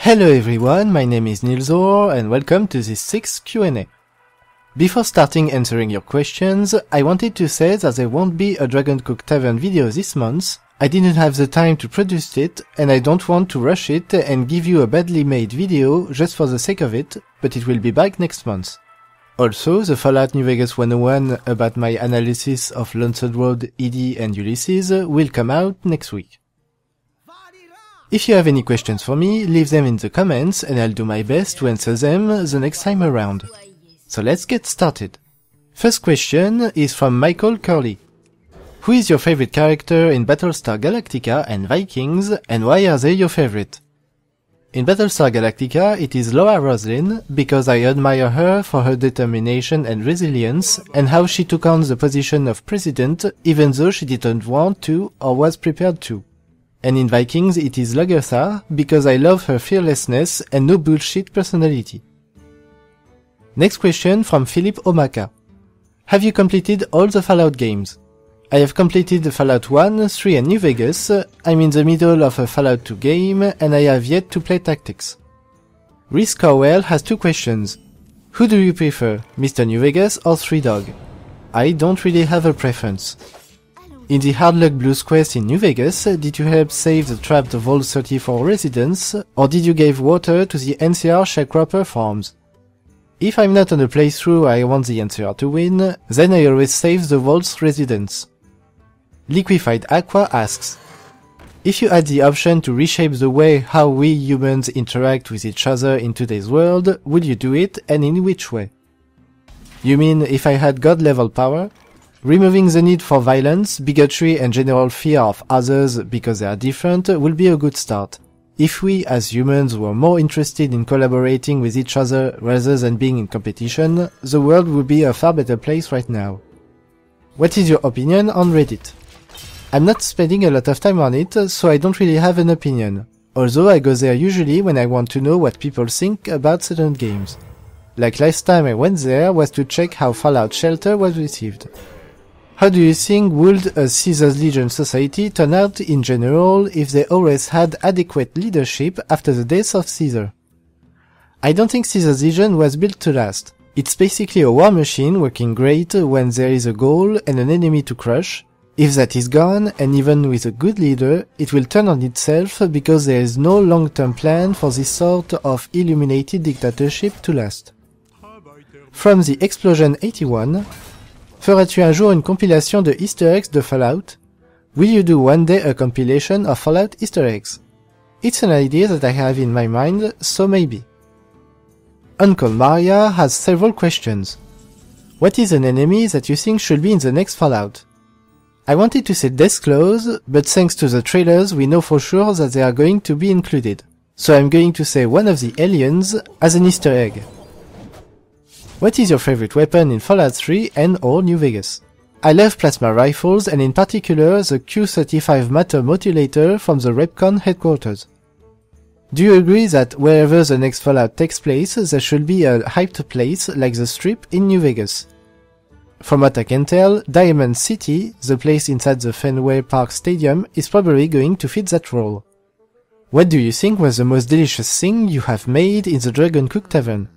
Hello everyone, my name is Nilsor and welcome to this 6th Q&A. Before starting answering your questions, I wanted to say that there won't be a Dragon Cook Tavern video this month. I didn't have the time to produce it and I don't want to rush it and give you a badly made video just for the sake of it, but it will be back next month. Also, the Fallout New Vegas 101 about my analysis of NilsorVault, ED and Ulysses will come out next week. If you have any questions for me, leave them in the comments and I'll do my best to answer them the next time around. So let's get started. First question is from Michael Curley. Who is your favorite character in Battlestar Galactica and Vikings and why are they your favorite? In Battlestar Galactica it is Laura Roslin because I admire her for her determination and resilience and how she took on the position of president even though she didn't want to or was prepared to. And in Vikings it is Lagertha because I love her fearlessness and no bullshit personality. Next question from Philip Omaka. Have you completed all the Fallout games? I have completed Fallout 1, 3 and New Vegas. I'm in the middle of a Fallout 2 game and I have yet to play Tactics. Rhys Corwell has two questions. Who do you prefer, Mr. New Vegas or Three Dog? I don't really have a preference. In the Hard Luck Blues quest in New Vegas, did you help save the trapped Vault 34 residents, or did you give water to the NCR sharecropper farms? If I'm not on a playthrough I want the NCR to win, then I always save the Vault's residents. Liquefied Aqua asks, if you had the option to reshape the way how we humans interact with each other in today's world, would you do it and in which way? You mean if I had god-level power? Removing the need for violence, bigotry and general fear of others because they are different will be a good start. If we as humans were more interested in collaborating with each other rather than being in competition, the world would be a far better place right now. What is your opinion on Reddit? I'm not spending a lot of time on it, so I don't really have an opinion, although I go there usually when I want to know what people think about certain games. Like last time I went there was to check how Fallout Shelter was received. How do you think would a Caesar's Legion society turn out in general if they always had adequate leadership after the death of Caesar? I don't think Caesar's Legion was built to last. It's basically a war machine working great when there is a goal and an enemy to crush. If that is gone, and even with a good leader, it will turn on itself because there is no long-term plan for this sort of illuminated dictatorship to last. From the Explosion 81, feras-tu un jour une compilation de Easter eggs de Fallout? Will you do one day a compilation of Fallout Easter eggs? It's an idea that I have in my mind, so maybe. Uncle Maria has several questions. What is an enemy that you think should be in the next Fallout? I wanted to say Deathclaws, but thanks to the trailers we know for sure that they are going to be included. So I'm going to say one of the aliens as an Easter egg. What is your favorite weapon in Fallout 3 and or New Vegas? I love plasma rifles and in particular the Q-35 matter modulator from the Repcon headquarters. Do you agree that wherever the next Fallout takes place there should be a hyped place like the Strip in New Vegas? From what I can tell, Diamond City, the place inside the Fenway Park Stadium, is probably going to fit that role. What do you think was the most delicious thing you have made in the Dragon Cook Tavern?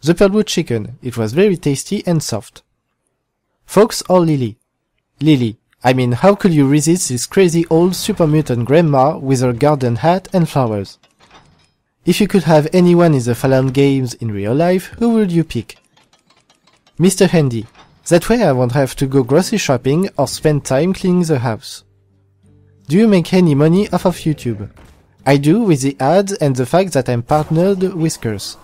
The Pearlwood chicken, it was very tasty and soft. Fox or Lily? Lily. I mean, how could you resist this crazy old super mutant grandma with her garden hat and flowers? If you could have anyone in the Fallout games in real life, who would you pick? Mr. Handy. That way I won't have to go grocery shopping or spend time cleaning the house. Do you make any money off of YouTube? I do with the ads and the fact that I'm partnered with Curse.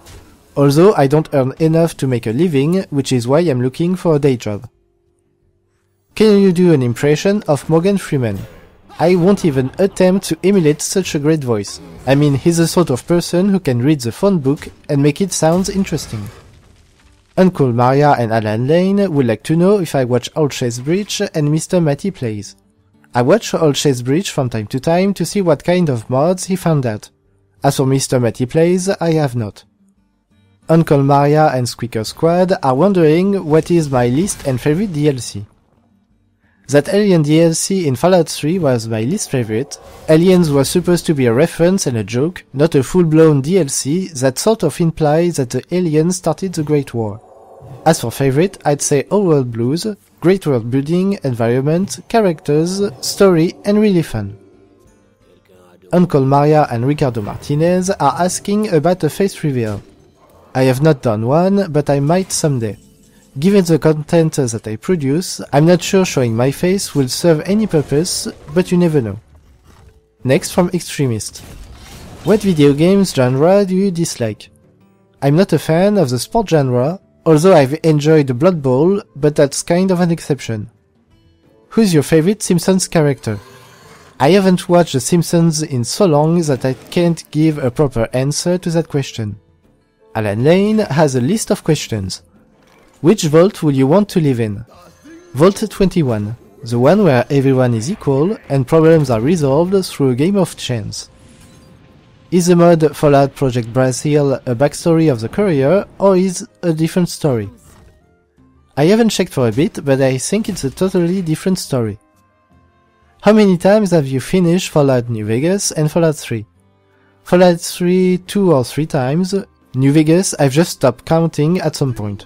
Although I don't earn enough to make a living, which is why I'm looking for a day job. Can you do an impression of Morgan Freeman? I won't even attempt to emulate such a great voice. I mean, he's the sort of person who can read the phone book and make it sound interesting. Uncle Maria and Alan Lane would like to know if I watch Old Chase Bridge and Mr. Matty Plays. I watch Old Chase Bridge from time to time to see what kind of mods he found out. As for Mr. Matty Plays, I have not. Uncle Maria and Squeaker Squad are wondering what is my least and favorite DLC. That Alien DLC in Fallout 3 was my least favorite. Aliens was supposed to be a reference and a joke, not a full-blown DLC that sort of implies that the aliens started the Great War. As for favorite, I'd say All World Blues, great world building, environment, characters, story, and really fun. Uncle Maria and Ricardo Martinez are asking about a face reveal. I have not done one, but I might someday. Given the content that I produce, I'm not sure showing my face will serve any purpose, but you never know. Next from Extremist. What video games genre do you dislike? I'm not a fan of the sport genre, although I've enjoyed Blood Bowl, but that's kind of an exception. Who's your favorite Simpsons character? I haven't watched The Simpsons in so long that I can't give a proper answer to that question. Alan Lane has a list of questions. Which vault would you want to live in? Vault 21, the one where everyone is equal and problems are resolved through a game of chance. Is the mod Fallout Project Brazil a backstory of the courier, or is a different story? I haven't checked for a bit, but I think it's a totally different story. How many times have you finished Fallout New Vegas and Fallout 3? Fallout 3 2 or 3 times, New Vegas I've just stopped counting at some point.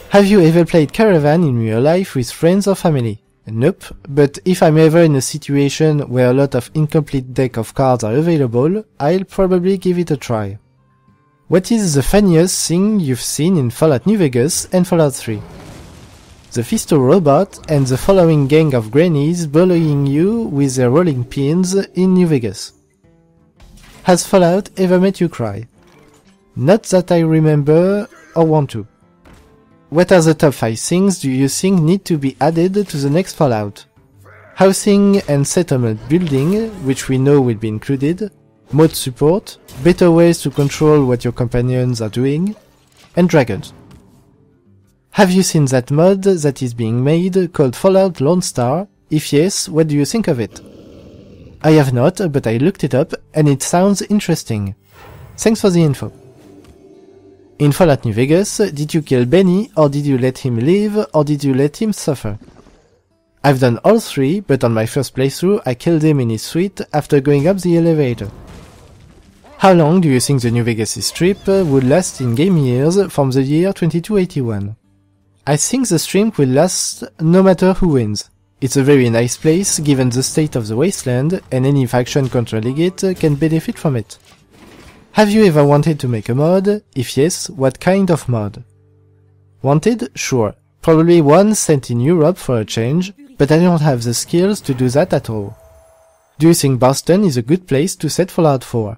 Have you ever played Caravan in real life with friends or family? Nope, but if I'm ever in a situation where a lot of incomplete deck of cards are available, I'll probably give it a try. What is the funniest thing you've seen in Fallout New Vegas and Fallout 3? The Fisto robot and the following gang of grannies bullying you with their rolling pins in New Vegas. Has Fallout ever made you cry? Not that I remember or want to. What are the top 5 things do you think need to be added to the next Fallout? Housing and settlement building, which we know will be included, mod support, better ways to control what your companions are doing, and dragons. Have you seen that mod that is being made called Fallout Lone Star? If yes, what do you think of it? I have not, but I looked it up and it sounds interesting. Thanks for the info. In Fallout New Vegas, did you kill Benny, or did you let him live, or did you let him suffer? I've done all 3, but on my first playthrough I killed him in his suite after going up the elevator. How long do you think the New Vegas strip would last in game years from the year 2281? I think the strip will last no matter who wins. It's a very nice place given the state of the wasteland, and any faction controlling it can benefit from it. Have you ever wanted to make a mod? If yes, what kind of mod? Wanted? Sure. Probably one sent in Europe for a change, but I don't have the skills to do that at all. Do you think Boston is a good place to set Fallout 4?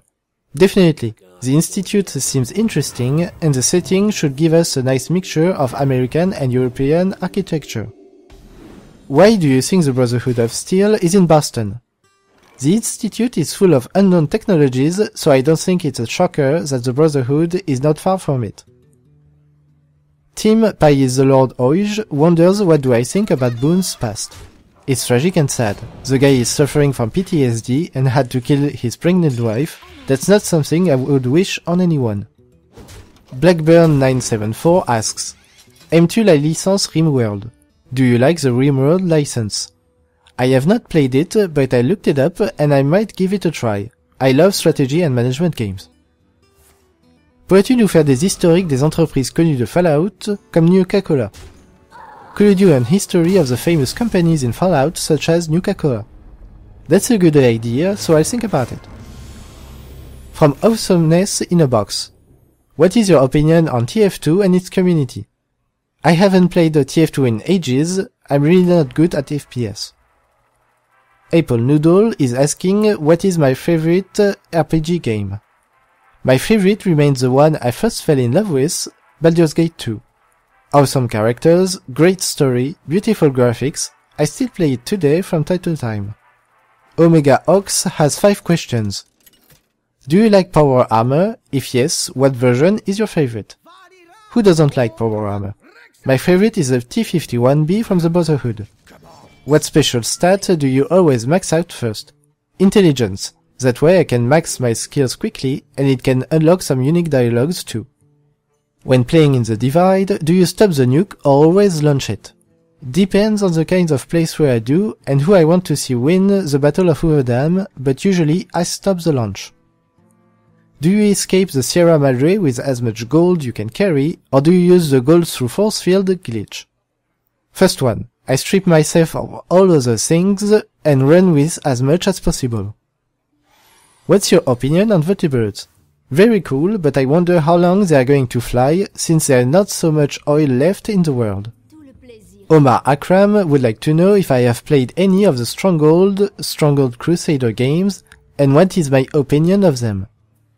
Definitely. The Institute seems interesting, and the setting should give us a nice mixture of American and European architecture. Why do you think the Brotherhood of Steel is in Boston? The Institute is full of unknown technologies, so I don't think it's a shocker that the Brotherhood is not far from it. Tim Pais the Lord Oij wonders what do I think about Boone's past. It's tragic and sad. The guy is suffering from PTSD and had to kill his pregnant wife. That's not something I would wish on anyone. Blackburn974 asks, aimes-tu la licence RimWorld? Do you like the RimWorld license? I have not played it, but I looked it up and I might give it a try. I love strategy and management games. Pourrais-tu nous faire des historiques des entreprises connues de Fallout, comme Nuka-Cola? Could you do an history of the famous companies in Fallout, such as Nuka-Cola? That's a good idea, so I'll think about it. From Awesomeness in a Box. What is your opinion on TF2 and its community? I haven't played TF2 in ages, I'm really not good at FPS. Apple Noodle is asking what is my favorite RPG game. My favorite remains the one I first fell in love with, Baldur's Gate 2. Awesome characters, great story, beautiful graphics, I still play it today from time to time. Omega Ox has 5 questions. Do you like power armor? If yes, what version is your favorite? Who doesn't like power armor? My favorite is the T-51B from the Brotherhood. What special stat do you always max out first? Intelligence. That way I can max my skills quickly, and it can unlock some unique dialogues too. When playing in the Divide, do you stop the nuke or always launch it? Depends on the kind of playthrough I do and who I want to see win the Battle of Uhodam, but usually I stop the launch. Do you escape the Sierra Madre with as much gold you can carry, or do you use the gold through force field glitch? First one, I strip myself of all other things and run with as much as possible. What's your opinion on vertebrates? Very cool, but I wonder how long they are going to fly, since there is not so much oil left in the world. Omar Akram would like to know if I have played any of the Stronghold Crusader games, and what is my opinion of them.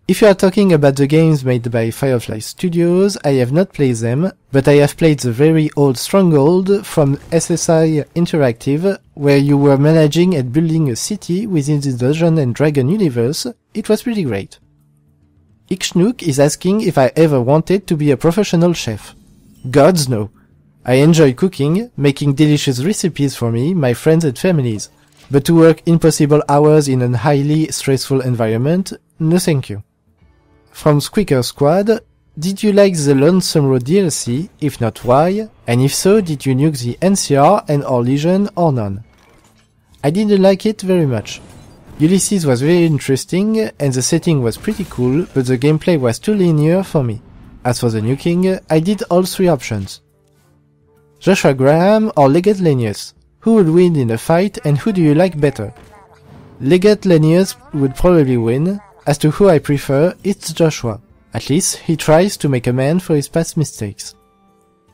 If you are talking about the games made by Firefly Studios, I have not played them, but I have played the very old Stronghold from SSI Interactive, where you were managing and building a city within the Dungeons and Dragons universe. It was pretty great. Ikshnook is asking if I ever wanted to be a professional chef. Gods no. I enjoy cooking, making delicious recipes for me, my friends and families. But to work impossible hours in a highly stressful environment, no thank you. From Squeaker Squad, did you like the Lonesome Road DLC? If not, why? And if so, did you nuke the NCR and or Legion or none? I didn't like it very much. Ulysses was very interesting and the setting was pretty cool, but the gameplay was too linear for me. As for the nuking, I did all three options. Joshua Graham or Legate Lenius? Who would win in a fight and who do you like better? Legate Lenius would probably win. As to who I prefer, it's Joshua. At least he tries to make amends for his past mistakes.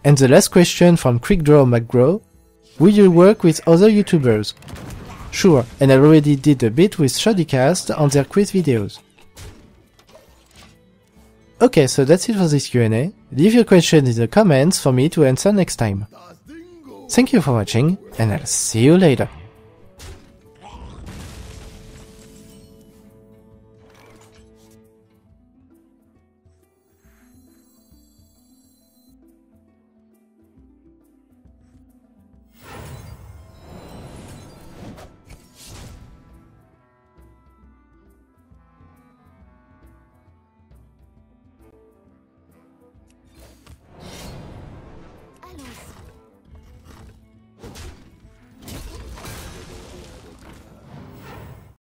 And the last question from Quickdraw McGraw. Will you work with other YouTubers? Sure, and I already did a bit with Shoddycast on their quiz videos. Okay, so that's it for this Q&A. Leave your questions in the comments for me to answer next time. Thank you for watching, and I'll see you later. Allons-y.